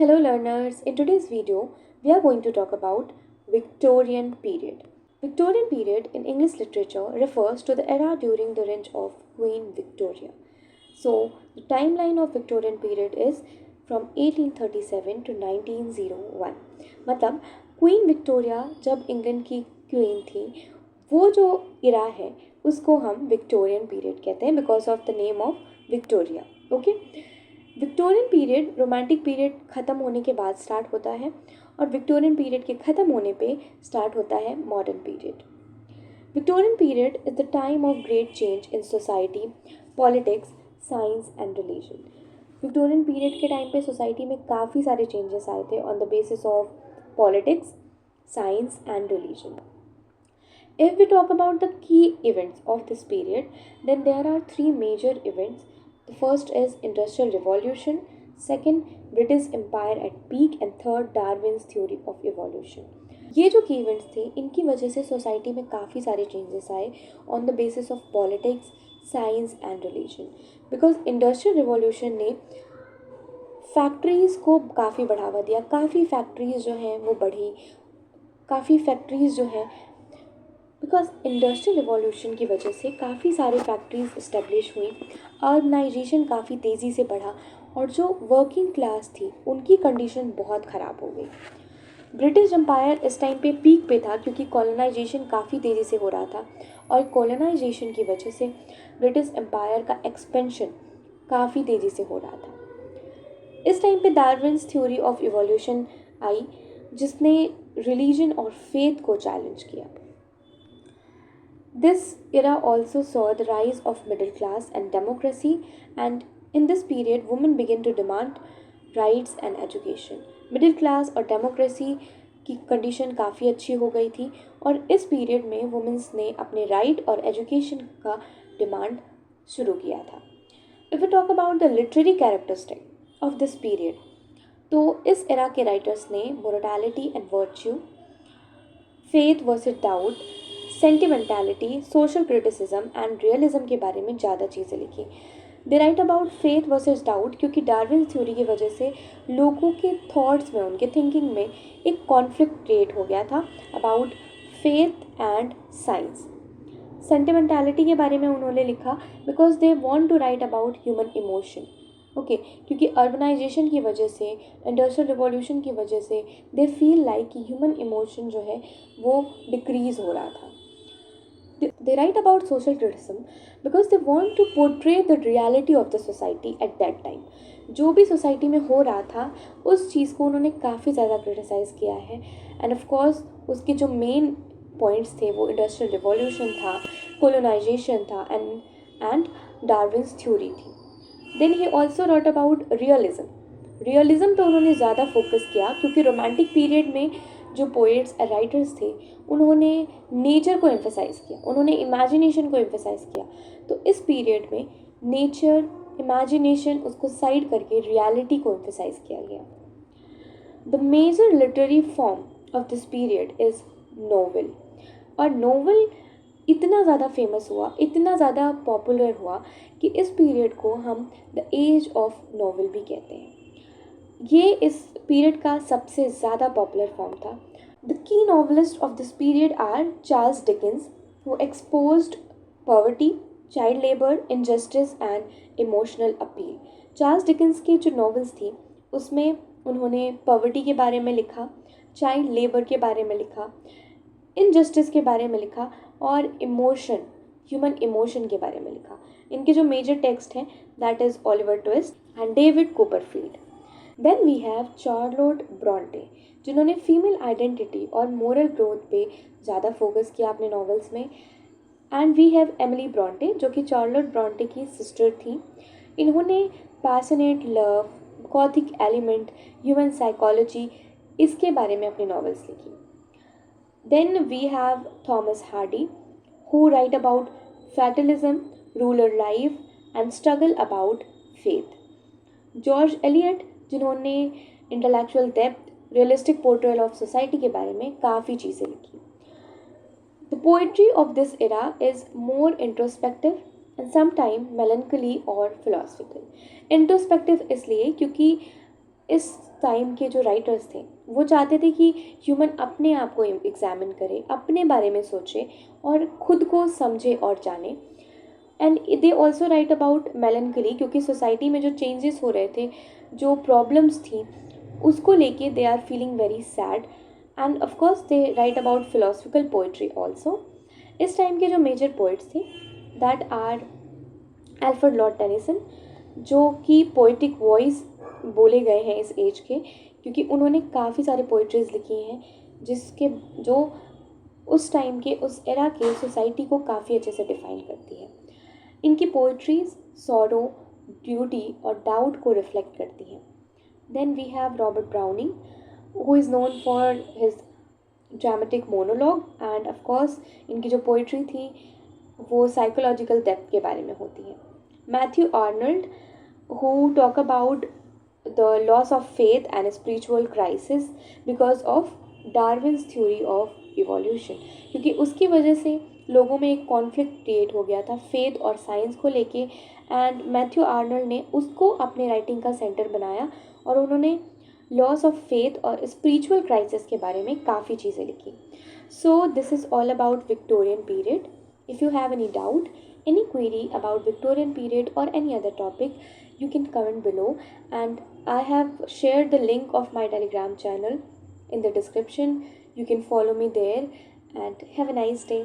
Hello learners, in today's video we are going to talk about Victorian period. Victorian period in English literature refers to the era during the reign of Queen Victoria. So the timeline of Victorian period is from 1837 to 1901. मतलब queen Victoria जब England की queen थी वो जो इरा है उसको हम Victorian period कहते हैं because of the name of Victoria. Okay, Victorian period romantic period ख़त्म होने के बाद स्टार्ट होता है और विक्टोरियन पीरियड के ख़त्म होने पे स्टार्ट होता है modern period. Victorian period is the time of great change in society, politics, science and religion. Victorian period के टाइम पे सोसाइटी में काफ़ी सारे चेंजेस आए थे on the basis of politics, science and religion. If we talk about the key events of this period, then there are three major events. The first is Industrial Revolution, second British Empire at peak, and third Darwin's theory of evolution. ये जो की events थे इनकी वजह से society में काफ़ी सारे चेंजेस आए on the basis of politics, science and religion. Because industrial revolution ने फैक्ट्रीज़ को काफ़ी बढ़ावा दिया, काफ़ी फैक्ट्रीज़ जो हैं वो बढ़ी, काफ़ी फैक्ट्रीज़ जो हैं बिकॉज इंडस्ट्रियल रिवॉल्यूशन की वजह से काफ़ी सारी फैक्ट्रीज इस्टेब्लिश हुई, अर्बनाइजेशन काफ़ी तेज़ी से बढ़ा और जो वर्किंग क्लास थी उनकी कंडीशन बहुत ख़राब हो गई. ब्रिटिश एम्पायर इस टाइम पे पीक पे था क्योंकि कॉलोनाइजेशन काफ़ी तेज़ी से हो रहा था और कॉलोनाइजेशन की वजह से ब्रिटिश एम्पायर का एक्सपेंशन काफ़ी तेज़ी से हो रहा था. इस टाइम पे डार्विन्स थ्योरी ऑफ इवोल्यूशन आई जिसने रिलीजन और फेथ को चैलेंज किया. This era also saw the rise of middle class and democracy, and in this period women began to demand rights and education. Middle class और democracy की condition काफ़ी अच्छी हो गई थी और इस पीरियड में वुमेंस ने अपने राइट और एजुकेशन का डिमांड शुरू किया था. If you talk about the literary characteristic of this period, तो इस एरा के राइटर्स ने morality and virtue, faith versus doubt, sentimentality, social criticism and realism के बारे में ज़्यादा चीज़ें लिखी. They write about faith versus doubt क्योंकि डार्विन थ्योरी की वजह से लोगों के थॉट्स में, उनके थिंकिंग में एक कॉन्फ्लिक्ट क्रिएट हो गया था about faith and science. Sentimentality के बारे में उन्होंने लिखा because they want to write about human emotion. Okay, क्योंकि अर्बनाइजेशन की वजह से, इंडस्ट्रियल रिवॉल्यूशन की वजह से दे फील लाइक कि ह्यूमन इमोशन जो है वो डिक्रीज़ हो रहा था. They write about social criticism because they want to portray the reality of the society at that time. जो भी सोसाइटी में हो रहा था उस चीज़ को उन्होंने काफ़ी ज़्यादा क्रिटिसाइज़ किया है. एंड ऑफ कोर्स उसके जो मेन पॉइंट्स थे वो इंडस्ट्रियल रिवॉल्यूशन था, कोलोनाइजेशन था एंड डार्विन्स थ्योरी थी. Then he also wrote about realism. Realism पे उन्होंने ज़्यादा फोकस किया क्योंकि रोमांटिक पीरियड में जो पोएट्स और राइटर्स थे उन्होंने नेचर को एम्फेसाइज़ किया, उन्होंने इमेजिनेशन को एम्फेसाइज़ किया. तो इस पीरियड में नेचर, इमेजिनेशन उसको साइड करके रियलिटी को एम्फेसाइज़ किया गया. The major literary form of this period is novel. और नोवेल इतना ज़्यादा फेमस हुआ, इतना ज़्यादा पॉपुलर हुआ कि इस पीरियड को हम द एज ऑफ नोवेल भी कहते हैं. ये इस पीरियड का सबसे ज़्यादा पॉपुलर फॉर्म था. The key novelist of this period are Charles Dickens who exposed poverty, child labour, injustice and emotional appeal. Charles Dickens की जो नॉवेल्स थी उसमें उन्होंने पॉवर्टी के बारे में लिखा, चाइल्ड लेबर के बारे में लिखा, इनजस्टिस के बारे में लिखा और इमोशन, ह्यूमन इमोशन के बारे में लिखा. इनके जो मेजर टेक्स्ट हैं that is Oliver Twist and David Copperfield. Then we have Charlotte Bronte जिन्होंने फीमेल आइडेंटिटी और मोरल ग्रोथ पे ज़्यादा फोकस किया अपने नॉवेल्स में. And we have Emily Bronte जो कि चार्लोट ब्रॉन्टे की सिस्टर थी. इन्होंने passionate love, gothic element, human psychology, इसके बारे में अपनी नॉवेल्स लिखी. Then we have Thomas Hardy who write about fatalism, rural life and struggle about faith. George Eliot जिन्होंने intellectual depth, realistic portrayal of society के बारे में काफ़ी चीज़ें लिखी. The poetry of this era is more introspective and sometime मेलनकली और philosophical. Introspective इसलिए क्योंकि इस टाइम के जो राइटर्स थे वो चाहते थे कि ह्यूमन अपने आप को एग्जामिन करे, अपने बारे में सोचे और खुद को समझे और जाने। And they also right about मेलनकली, क्योंकि सोसाइटी में जो चेंजेस हो रहे थे, जो प्रॉब्लम्स थी, उसको लेके they are feeling very sad. And of course they write about philosophical poetry also. इस टाइम के जो मेजर पोइट्स थे that are Alfred Lord Tennyson, जो कि पोइटिक वॉइस बोले गए हैं इस एज के, क्योंकि उन्होंने काफ़ी सारे पोइट्रीज लिखी हैं जिसके जो उस टाइम के, उस एरा के सोसाइटी को काफ़ी अच्छे से डिफाइन करती है। इनकी पोइट्रीज सॉरो, ड्यूटी और डाउट को रिफ्लेक्ट करती हैं। Then we have Robert Browning, who is known for his dramatic monologue, and of course इनकी जो पोइट्री थी वो साइकोलॉजिकल डेप्थ के बारे में होती है। Matthew Arnold, who talk about the loss of faith and a spiritual crisis because of Darwin's theory of evolution, क्योंकि उसकी वजह से लोगों में एक कॉन्फ्लिक्ट क्रिएट हो गया था फेथ और साइंस को लेके, एंड मैथ्यू आर्नल्ड ने उसको अपने राइटिंग का सेंटर बनाया और उन्होंने लॉस ऑफ फेथ और स्पिरिचुअल क्राइसिस के बारे में काफ़ी चीज़ें लिखी। So this is all about Victorian period. If you have any doubt, any query about Victorian period or any other topic, you can comment below, and I have shared the link of my Telegram channel in the description. You can follow me there, and have a nice day.